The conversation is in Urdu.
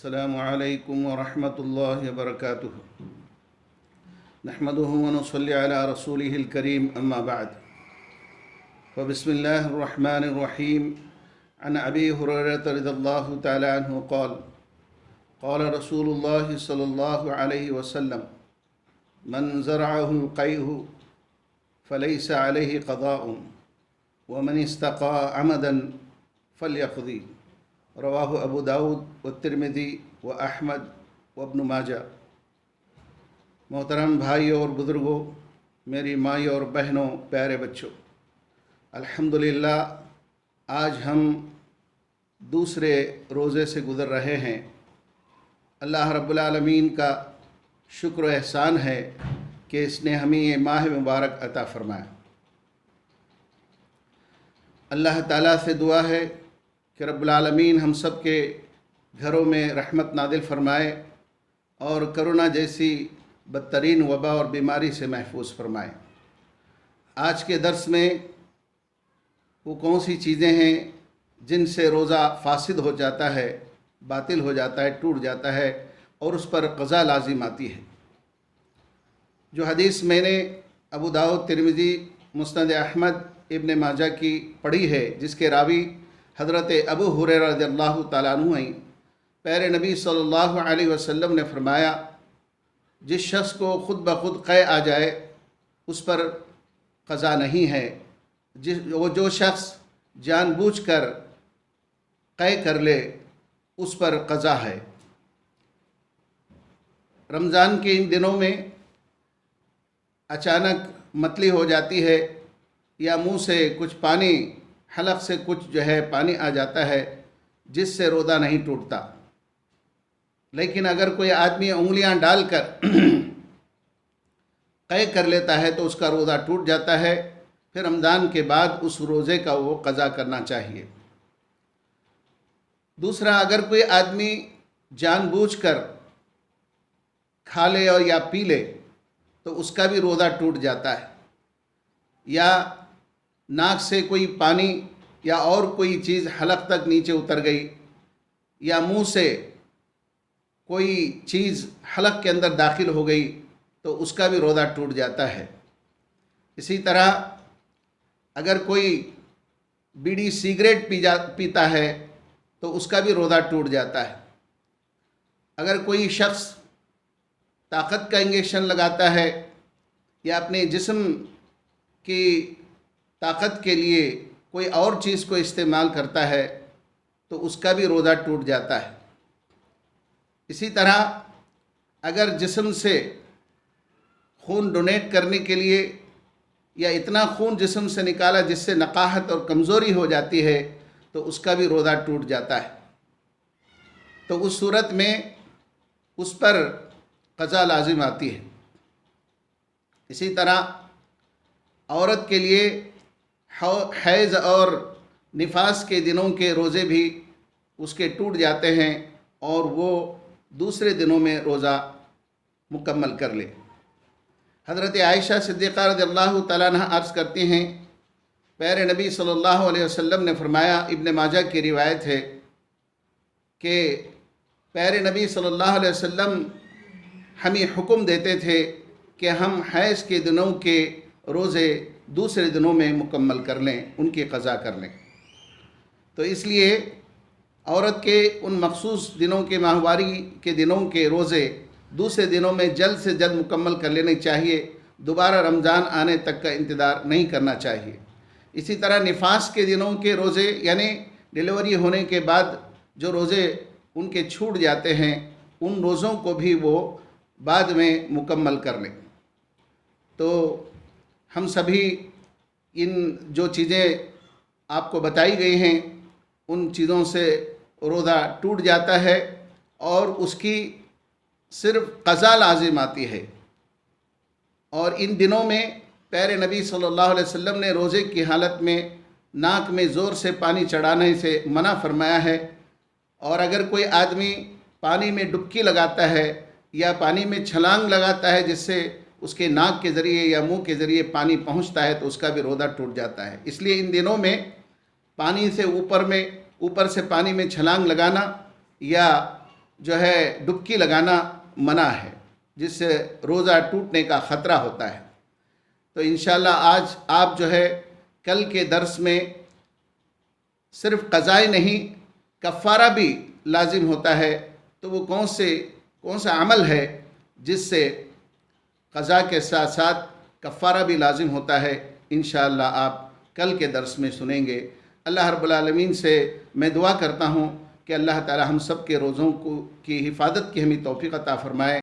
السلام علیکم ورحمۃ اللہ وبرکاتہ نحمده ونصلي على رسوله الكريم اما بعد فبسم الله الرحمن الرحيم عن ابي هريرة رضي الله تعالى عنه قال قال رسول الله صلى الله عليه وسلم من زرعه القيء فليس عليه قضاء ومن استقى عمدا فليقضي رواہ ابو داود والترمذی واحمد وابن ماجہ۔ محترم بھائیوں اور بزرگوں، میری مائیوں اور بہنوں، پیارے بچوں، الحمدللہ آج ہم دوسرے روزے سے گزر رہے ہیں۔ اللہ رب العالمین کا شکر و احسان ہے کہ اس نے ہمیں یہ ماہ مبارک عطا فرمایا۔ اللہ تعالیٰ سے دعا ہے کہ رب العالمین ہم سب کے گھروں میں رحمت نازل فرمائے اور کرونا جیسی بدترین وبا اور بیماری سے محفوظ فرمائے۔ آج کے درس میں وہ کون سی چیزیں ہیں جن سے روزہ فاسد ہو جاتا ہے، باطل ہو جاتا ہے، ٹوٹ جاتا ہے اور اس پر قضا لازم آتی ہے۔ جو حدیث میں نے ابو داؤد، ترمذی، مسند احمد، ابن ماجہ کی پڑھی ہے، جس کے راوی حضرت ابو ہریرہ رضی اللہ تعالیٰ عنہ ہیں، پیارے نبی صلی اللہ علیہ وسلم نے فرمایا، جس شخص کو خود بخود قے آ جائے اس پر قضا نہیں ہے، جو شخص جان بوجھ کر قے کر لے اس پر قضا ہے۔ رمضان کے ان دنوں میں اچانک متلی ہو جاتی ہے یا منہ سے کچھ پانی، حلق سے کچھ پانی آ جاتا ہے جس سے روزہ نہیں ٹوٹتا، لیکن اگر کوئی آدمی انگلیاں ڈال کر قے کر لیتا ہے تو اس کا روزہ ٹوٹ جاتا ہے۔ پھر رمضان کے بعد اس روزے کا وہ قضا کرنا چاہیے۔ دوسرا، اگر کوئی آدمی جان بوجھ کر کھا لے اور یا پی لے تو اس کا بھی روزہ ٹوٹ جاتا ہے، یا ناک سے کوئی پانی یا اور کوئی چیز حلق تک نیچے اتر گئی، یا منہ سے کوئی چیز حلق کے اندر داخل ہو گئی تو اس کا بھی روزہ ٹوٹ جاتا ہے۔ اسی طرح اگر کوئی بیڑی سگریٹ پیتا ہے تو اس کا بھی روزہ ٹوٹ جاتا ہے۔ اگر کوئی شخص طاقت کا انجیکشن لگاتا ہے یا اپنے جسم کی طاقت کے لیے کوئی اور چیز کو استعمال کرتا ہے تو اس کا بھی روزہ ٹوٹ جاتا ہے۔ اسی طرح اگر جسم سے خون ڈونیٹ کرنے کے لیے یا اتنا خون جسم سے نکالا جس سے نقاہت اور کمزوری ہو جاتی ہے تو اس کا بھی روزہ ٹوٹ جاتا ہے، تو اس صورت میں اس پر قضا لازم آتی ہے۔ اسی طرح عورت کے لیے حیض اور نفاس کے دنوں کے روزے بھی اس کے ٹوٹ جاتے ہیں اور وہ دوسرے دنوں میں روزہ مکمل کر لے۔ حضرت عائشہ صدیقہ رضی اللہ تعالیٰ عنہ عرض کرتی ہیں، پیارے نبی صلی اللہ علیہ وسلم نے فرمایا، ابن ماجہ کی روایت ہے کہ پیارے نبی صلی اللہ علیہ وسلم ہمیں حکم دیتے تھے کہ ہم حیض کے دنوں کے روزے دوسرے دنوں میں مکمل کر لیں، ان کی قضا کر لیں۔ تو اس لیے عورت کے ان مخصوص دنوں کے ماہواری کے دنوں کے روزے دوسرے دنوں میں جلد سے جلد مکمل کر لینے چاہیے، دوبارہ رمضان آنے تک کا انتظار نہیں کرنا چاہیے۔ اسی طرح نفاس کے دنوں کے روزے، یعنی ڈیلیوری ہونے کے بعد جو روزے ان کے چھوٹ جاتے ہیں، ان روزوں کو بھی وہ بعد میں مکمل کر لیں۔ تو ہم سبھی ان جو چیزیں آپ کو بتائی گئی ہیں ان چیزوں سے روزہ ٹوٹ جاتا ہے اور اس کی صرف قضا لازم آتی ہے۔ اور ان دنوں میں پیارے نبی صلی اللہ علیہ وسلم نے روزے کی حالت میں ناک میں زور سے پانی چڑھانے سے منع فرمایا ہے، اور اگر کوئی آدمی پانی میں ڈبکی لگاتا ہے یا پانی میں چھلانگ لگاتا ہے جس سے اس کے ناک کے ذریعے یا منہ کے ذریعے پانی پہنچتا ہے تو اس کا بھی روزہ ٹوٹ جاتا ہے۔ اس لیے ان دنوں میں پانی سے اوپر سے پانی میں چھلانگ لگانا یا جو ہے ڈبکی لگانا منع ہے، جس سے روزہ ٹوٹنے کا خطرہ ہوتا ہے۔ تو انشاءاللہ آج آپ جو ہے کل کے درس میں صرف قضاء نہیں کفارہ بھی لازم ہوتا ہے، تو وہ کون سا عمل ہے جس سے قضاء کے ساتھ ساتھ کفارہ بھی لازم ہوتا ہے، انشاءاللہ آپ کل کے درس میں سنیں گے۔ اللہ رب العالمین سے میں دعا کرتا ہوں کہ اللہ تعالی ہم سب کے روزوں کی حفاظت کی ہمیں توفیق عطا فرمائے۔